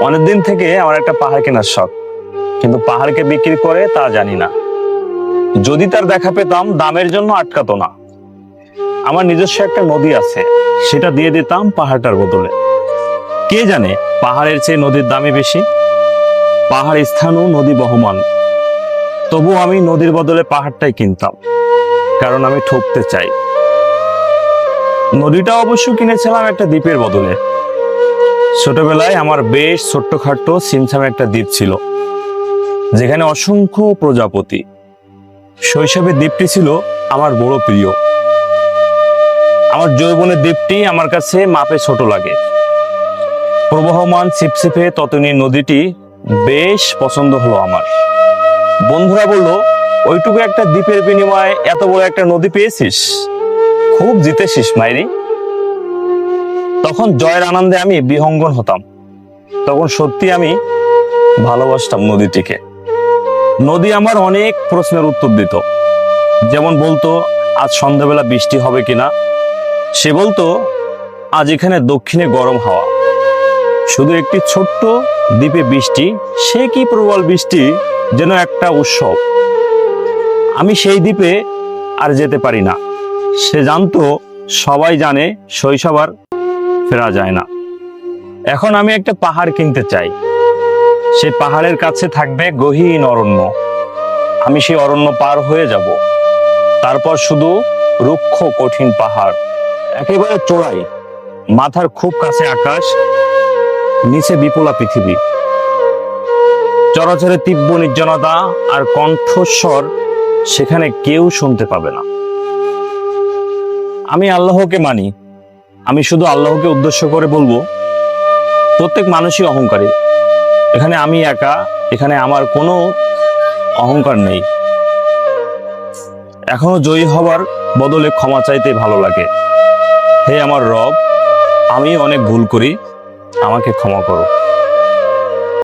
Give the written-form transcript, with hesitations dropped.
অনেকদিন থেকে আমার একটা পাহাড় কেনার শখ, কিন্তু পাহাড়কে বিক্রি করে তা জানি না। যদি তার দেখা পেতাম দামের জন্য আটকাতো না। আমার নিজস্ব একটা নদী আছে, সেটা দিয়ে দিতাম পাহাড়টার বদলে। কে জানে পাহাড়ের চেয়ে নদীর দামই বেশি। পাহাড় স্থানও নদী বহমান, তবু আমি নদীর বদলে পাহাড়টাই কিনতাম, কারণ আমি ঠকতে চাই। নদীটা অবশ্য কিনেছিলাম একটা দ্বীপের বদলে। ছোটবেলায় আমার বেশ ছোট্টখাট্টো ছিমছাম একটা দ্বীপ ছিল, যেখানে অসংখ্য প্রজাপতি। শৈশবে দ্বীপটি ছিল আমার বড় প্রিয়। আমার যৌবনের দ্বীপটি আমার কাছে মাপে ছোট লাগে। প্রবহমান ছিপছিপে ততনী নদীটি বেশ পছন্দ হলো আমার। বন্ধুরা বলল, ওইটুকু একটা দ্বীপের বিনিময়ে এত বড় একটা নদী পেয়েছিস, খুব জিতেছিস মাইরি। তখন জয়ের আনন্দে আমি বিহঙ্গন হতাম। তখন সত্যি আমি ভালোবাসতাম নদীটিকে। নদী আমার অনেক প্রশ্নের উত্তর দিত। যেমন বলতো, আজ সন্ধ্যাবেলা বৃষ্টি হবে কিনা। সে বলতো, আজ এখানে দক্ষিণে গরম হাওয়া। শুধু একটি ছোট্ট দ্বীপে বৃষ্টি, সে কি প্রবল বৃষ্টি, যেন একটা উৎসব। আমি সেই দ্বীপে আর যেতে পারি না। সে জানতো, সবাই জানে, শৈশব আর ফেরা যায় না। এখন আমি একটা পাহাড় কিনতে চাই। সে পাহাড়ের কাছে থাকবে গহীন অরণ্য। আমি সেই অরণ্য পার হয়ে যাব। তারপর শুধু রুক্ষ কঠিন পাহাড়, একেবারে চোরাই, মাথার খুব কাছে আকাশ, নিচে বিপুলা পৃথিবী। চরাচরে তীব্র নির্জনতা আর কণ্ঠস্বর সেখানে কেউ শুনতে পাবে না। আমি আল্লাহকে মানি। আমি শুধু আল্লাহকে উদ্দেশ্য করে বলবো, প্রত্যেক মানুষই অহংকারী। এখানে আমি একা, এখানে আমার কোনো অহংকার নেই। এখনো জয়ী হবার বদলে ক্ষমা চাইতে ভালো লাগে। হে আমার রব, আমি অনেক ভুল করি, আমাকে ক্ষমা করো।